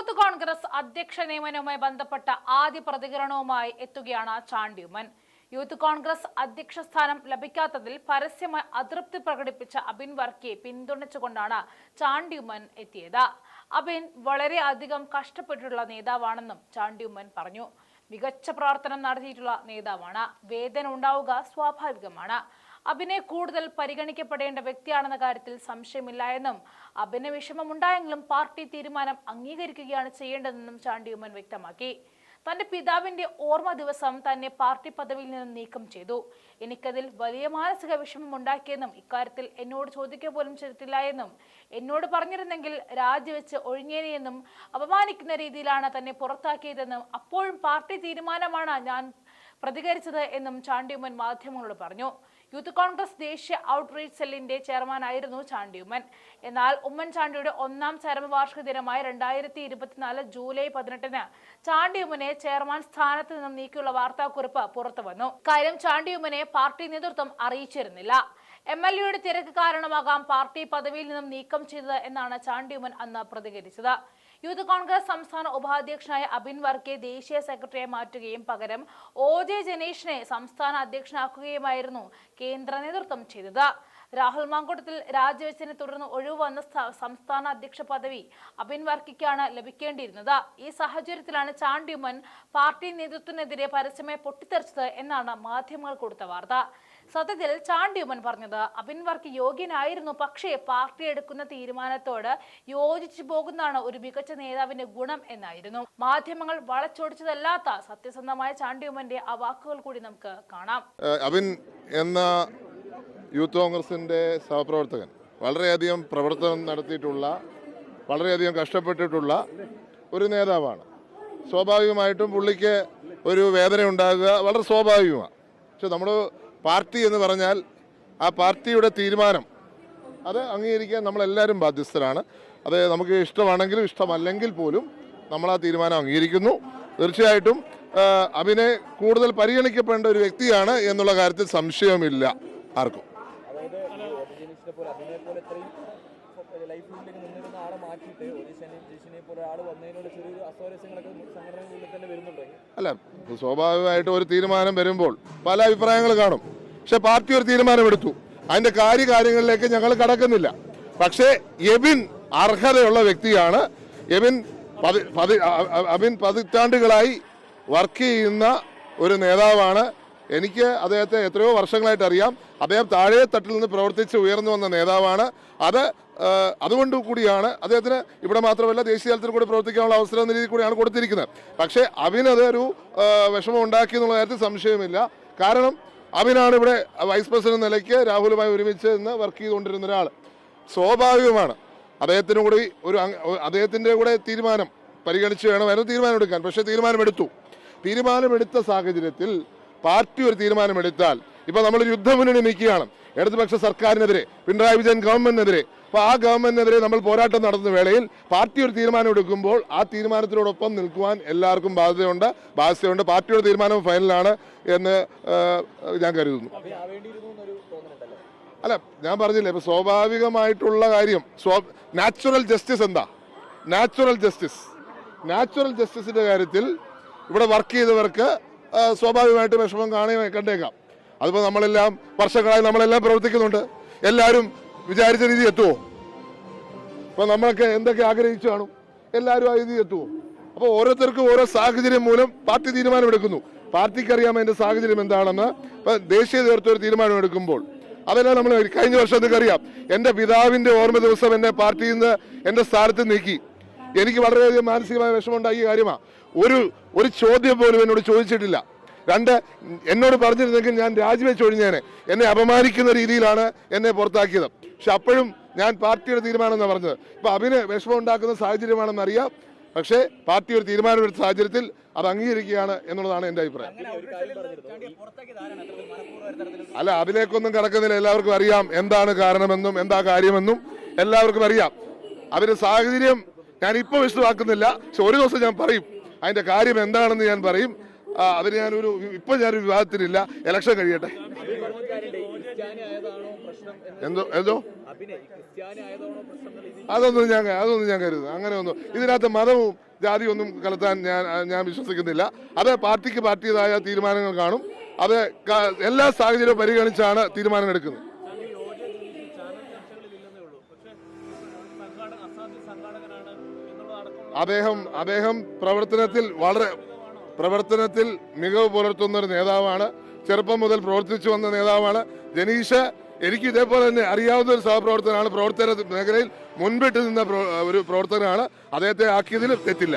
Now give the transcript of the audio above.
Youth Congress അധ്യക്ഷ നിയമനവുമായി ബന്ധപ്പെട്ട ആദ്യ പ്രതികരണവുമായി എത്തുകയാണ് ചാണ്ടി ഉമ്മൻ. യൂത്ത് കോൺഗ്രസ് അധ്യക്ഷ സ്ഥാനം ലഭിക്കാത്തതിൽ പരസ്യമായി അതൃപ്തി പ്രകടിപ്പിച്ച അബിൻ വർക്കിയെ പിന്തുണച്ചുകൊണ്ടാണ് ചാണ്ടി ഉമ്മൻ എത്തിയത്. അബിൻ വളരെ അധികം കഷ്ടപ്പെട്ടിട്ടുള്ള നേതാവാണെന്നും ചാണ്ടി ഉമ്മൻ പറഞ്ഞു. മികച്ച പ്രവർത്തനം നടത്തിയിട്ടുള്ള നേതാവാണ്. വേദന ഉണ്ടാവുക സ്വാഭാവികമാണ്. അബിനെ കൂടുതൽ പരിഗണിക്കപ്പെടേണ്ട വ്യക്തിയാണെന്ന കാര്യത്തിൽ സംശയമില്ല എന്നും അബിന് വിഷമമുണ്ടായെങ്കിലും പാർട്ടി തീരുമാനം അംഗീകരിക്കുകയാണ് ചെയ്യേണ്ടതെന്നും ചാണ്ടി ഉമ്മൻ വ്യക്തമാക്കി. തന്റെ പിതാവിന്റെ ഓർമ്മ ദിവസം തന്നെ പാർട്ടി പദവിയിൽ നിന്നും നീക്കം ചെയ്തു. എനിക്കതിൽ വലിയ മാനസിക വിഷമം ഉണ്ടാക്കിയെന്നും ഇക്കാര്യത്തിൽ എന്നോട് ചോദിക്കുക പോലും ചെയ്തിട്ടില്ല എന്നും എന്നോട് പറഞ്ഞിരുന്നെങ്കിൽ രാജിവെച്ച് ഒഴിഞ്ഞേനെയെന്നും അപമാനിക്കുന്ന രീതിയിലാണ് തന്നെ പുറത്താക്കിയതെന്നും അപ്പോഴും പാർട്ടി തീരുമാനമാണ് ഞാൻ പ്രതികരിച്ചത് എന്നും ചാണ്ടി ഉമ്മൻ മാധ്യമങ്ങളോട് പറഞ്ഞു. യൂത്ത് കോൺഗ്രസ് ദേശീയ ഔട്ട്റീച്ച് സെല്ലിന്റെ ചെയർമാനായിരുന്നു ചാണ്ടി ഉമ്മൻ. എന്നാൽ ഉമ്മൻചാണ്ടിയുടെ ഒന്നാം ചരമവാർഷിക ദിനമായ 2024 ജൂലൈ 18 ചാണ്ടി ഉമ്മനെ ചെയർമാൻ സ്ഥാനത്ത് നിന്നും നീക്കിയുള്ള വാർത്താക്കുറിപ്പ് പുറത്തുവന്നു. കാര്യം ചാണ്ടി ഉമ്മനെ പാർട്ടി നേതൃത്വം അറിയിച്ചിരുന്നില്ല. MLAയുടെ തിരക്ക് കാരണമാകാം പാർട്ടി പദവിയിൽ നിന്നും നീക്കം ചെയ്തത് എന്നാണ് ചാണ്ടി ഉമ്മൻ അന്ന് പ്രതികരിച്ചത്. യൂത്ത് കോൺഗ്രസ് സംസ്ഥാന ഉപാധ്യക്ഷനായ അബിൻ വർക്കിയെ ദേശീയ സെക്രട്ടറിയായി മാറ്റുകയും പകരം OJ ജനീഷിനെ സംസ്ഥാന അധ്യക്ഷനാക്കുകയുമായിരുന്നു കേന്ദ്ര നേതൃത്വം ചെയ്തത്. രാഹുൽ മാങ്കൂട്ടത്തിൽ രാജിവെച്ചതിനെ തുടർന്ന് ഒഴിവ് വന്ന സംസ്ഥാന അധ്യക്ഷ പദവി അബിൻ വർക്കിക്കാണ് ലഭിക്കേണ്ടിയിരുന്നത്. ഈ സാഹചര്യത്തിലാണ് ചാണ്ടി ഉമ്മൻ പാർട്ടി നേതൃത്വത്തിനെതിരെ പരസ്യമായി പൊട്ടിത്തെറിച്ചത് എന്നാണ് മാധ്യമങ്ങൾ കൊടുത്ത വാർത്ത. സത്യത്തിൽ ചാണ്ടി ഉമ്മൻ പറഞ്ഞത് അബിൻ വർക്കി യോഗ്യനായിരുന്നു, പക്ഷേ പാർട്ടി എടുക്കുന്ന തീരുമാനത്തോട് യോജിച്ചു പോകുന്നതാണ് ഒരു മികച്ച നേതാവിന്റെ ഗുണം എന്നായിരുന്നു. മാധ്യമങ്ങൾ വളച്ചൊടിച്ചതല്ലാത്ത സത്യസന്ധമായ ചാണ്ടി ഉമ്മന്റെ ആ വാക്കുകൾ കൂടി നമുക്ക് കാണാം. അബിൻ എന്ന യൂത്ത് കോൺഗ്രസിന്റെ സഹപ്രവർത്തകൻ വളരെയധികം പ്രവർത്തനം നടത്തിയിട്ടുള്ള, വളരെയധികം കഷ്ടപ്പെട്ടിട്ടുള്ള ഒരു നേതാവാണ്. സ്വാഭാവികമായിട്ടും പുള്ളിക്ക് ഒരു വേദന ഉണ്ടാകുക വളരെ സ്വാഭാവികമാണ്. പക്ഷെ നമ്മൾ പാർട്ടി എന്ന് പറഞ്ഞാൽ ആ പാർട്ടിയുടെ തീരുമാനം അത് അംഗീകരിക്കാൻ നമ്മളെല്ലാവരും ബാധ്യസ്ഥരാണ്. അത് നമുക്ക് ഇഷ്ടമാണെങ്കിലും ഇഷ്ടമല്ലെങ്കിൽ പോലും നമ്മൾ ആ തീരുമാനം അംഗീകരിക്കുന്നു. തീർച്ചയായിട്ടും അബിനെ കൂടുതൽ പരിഗണിക്കപ്പെടേണ്ട ഒരു വ്യക്തിയാണ് എന്നുള്ള കാര്യത്തിൽ സംശയമില്ല ആർക്കും. അല്ല, സ്വാഭാവികമായിട്ട് ഒരു തീരുമാനം വരുമ്പോൾ പല അഭിപ്രായങ്ങൾ കാണും. പക്ഷെ പാർട്ടി ഒരു തീരുമാനമെടുത്തു. അതിന്റെ കാര്യങ്ങളിലേക്ക് ഞങ്ങൾ കടക്കുന്നില്ല. പക്ഷേ എബിൻ അർഹതയുള്ള വ്യക്തിയാണ്. അബിൻ പതിറ്റാണ്ടുകളായി വർക്ക് ചെയ്യുന്ന ഒരു നേതാവാണ്. എനിക്ക് അദ്ദേഹത്തെ എത്രയോ വർഷങ്ങളായിട്ട് അറിയാം. അദ്ദേഹം താഴെ തട്ടിൽ നിന്ന് പ്രവർത്തിച്ച് ഉയർന്നു വന്ന നേതാവാണ്. അതുകൊണ്ട് കൂടിയാണ് അദ്ദേഹത്തിന് ഇവിടെ മാത്രമല്ല ദേശീയ തലത്തിൽ കൂടി പ്രവർത്തിക്കാനുള്ള അവസരം എന്ന രീതിയിൽ കൂടിയാണ് കൊടുത്തിരിക്കുന്നത്. പക്ഷേ അബിനതൊരു വിഷമം ഉണ്ടാക്കി എന്നുള്ള കാര്യത്തിൽ സംശയമില്ല. കാരണം അബിനാണ് ഇവിടെ വൈസ് പ്രസിഡന്റ് നിലയ്ക്ക് രാഹുലുമായി ഒരുമിച്ച് നിന്ന് വർക്ക് ചെയ്തുകൊണ്ടിരുന്ന ഒരാൾ. സ്വാഭാവികമാണ് അദ്ദേഹത്തിന്റെ കൂടെ തീരുമാനം പരിഗണിച്ച് വേണമായിരുന്നു തീരുമാനമെടുക്കാൻ. പക്ഷേ തീരുമാനമെടുത്ത സാഹചര്യത്തിൽ പാർട്ടി ഒരു തീരുമാനമെടുത്താൽ ഇപ്പൊ നമ്മൾ യുദ്ധമുന്നണി നിൽക്കുകയാണ് ഇടതുപക്ഷ സർക്കാരിനെതിരെ, പിണറായി വിജയൻ ഗവൺമെന്റിനെതിരെ. അപ്പോൾ ആ ഗവൺമെന്റിനെതിരെ നമ്മൾ പോരാട്ടം നടത്തുന്ന വേളയിൽ പാർട്ടി ഒരു തീരുമാനം എടുക്കുമ്പോൾ ആ തീരുമാനത്തിനോടൊപ്പം നിൽക്കുവാൻ എല്ലാവർക്കും ബാധ്യതയുണ്ട്. പാർട്ടിയുടെ തീരുമാനം ഫൈനലാണ് എന്ന് ഞാൻ കരുതുന്നു. അല്ല, ഞാൻ പറഞ്ഞില്ലേ, ഇപ്പൊ സ്വാഭാവികമായിട്ടുള്ള കാര്യം നാച്ചുറൽ ജസ്റ്റിസ് എന്താ? നാച്ചുറൽ ജസ്റ്റിസിന്റെ കാര്യത്തിൽ ഇവിടെ വർക്ക് ചെയ്തവർക്ക് സ്വാഭാവികമായിട്ട് വിഷമം കണ്ടേക്കാം. അതിപ്പോൾ നമ്മളെല്ലാം വർഷങ്ങളായി നമ്മളെല്ലാം പ്രവർത്തിക്കുന്നുണ്ട്. എല്ലാവരും വിചാരിച്ച രീതി എത്തുമോ? ഇപ്പൊ നമ്മളൊക്കെ എന്തൊക്കെ ആഗ്രഹിച്ചു കാണും, എല്ലാവരും ആ രീതി എത്തുമോ? അപ്പോൾ ഓരോരുത്തർക്കും ഓരോ സാഹചര്യം മൂലം പാർട്ടി തീരുമാനമെടുക്കുന്നു. പാർട്ടിക്ക് അറിയാം അതിന്റെ സാഹചര്യം എന്താണെന്ന്. ഇപ്പൊ ദേശീയ നേതൃത്വം ഒരു തീരുമാനം എടുക്കുമ്പോൾ അതെല്ലാം നമ്മൾ കഴിഞ്ഞ വർഷം നിങ്ങൾക്കറിയാം, എന്റെ പിതാവിന്റെ ഓർമ്മ ദിവസം എന്നെ പാർട്ടിയിൽ നിന്ന് എന്റെ സ്ഥാനത്ത് നീക്കി. എനിക്ക് വളരെയധികം മാനസികമായ വിഷമമുണ്ടാക്കിയ കാര്യമാണ്. ഒരു ചോദ്യം പോലും എന്നോട് ചോദിച്ചിട്ടില്ല. എന്നോട് പറഞ്ഞിരുന്നെങ്കിൽ ഞാൻ രാജിവെച്ച് ഒഴിഞ്ഞേനെ. എന്നെ അപമാനിക്കുന്ന രീതിയിലാണ് എന്നെ പുറത്താക്കിയത്. പക്ഷെ അപ്പോഴും ഞാൻ പാർട്ടിയുടെ തീരുമാനം എന്നാണ് പറഞ്ഞത്. ഇപ്പൊ അബിന് വിഷമം ഉണ്ടാക്കുന്ന സാഹചര്യമാണെന്ന് അറിയാം. പക്ഷേ പാർട്ടി ഒരു തീരുമാനമെടുത്ത സാഹചര്യത്തിൽ അത് അംഗീകരിക്കുകയാണ് എന്നുള്ളതാണ് എൻ്റെ അഭിപ്രായം. അല്ല, അതിലേക്കൊന്നും കടക്കുന്നില്ല. എല്ലാവർക്കും അറിയാം എന്താണ് കാരണമെന്നും എന്താ കാര്യമെന്നും എല്ലാവർക്കും അറിയാം. അതിന്റെ സാഹചര്യം ഞാൻ ഇപ്പോൾ വിശദമാക്കുന്നില്ല. പക്ഷെ ഒരു ദിവസം ഞാൻ പറയും അതിന്റെ കാര്യം എന്താണെന്ന് ഞാൻ പറയും. അതിന് ഞാനൊരു വിവാദത്തിനില്ല. ഇലക്ഷൻ കഴിയട്ടെ. എന്തോ അതൊന്നും ഞാൻ കരുതുന്നു. അങ്ങനെ ഒന്നും ഇതിനകത്ത് മതവും ജാതി ഒന്നും കലർത്താൻ ഞാൻ വിശ്വസിക്കുന്നില്ല. അത് പാർട്ടിയുടേതായ തീരുമാനങ്ങൾ കാണും. അത് എല്ലാ സാഹചര്യവും പരിഗണിച്ചാണ് തീരുമാനം എടുക്കുന്നത്. അദ്ദേഹം പ്രവർത്തനത്തിൽ മികവ് പുലർത്തുന്ന ഒരു നേതാവാണ്. ചെറുപ്പം മുതൽ പ്രവർത്തിച്ചു വന്ന നേതാവാണ് ജനീഷ്. എനിക്ക് ഇതേപോലെ തന്നെ അറിയാവുന്ന ഒരു സഹപ്രവർത്തകനാണ്. പ്രവർത്തന മേഖലയിൽ മുൻപിട്ട് നിന്ന ഒരു പ്രവർത്തകനാണ്. അദ്ദേഹത്തെ ആക്കിയതിൽ തെറ്റില്ല.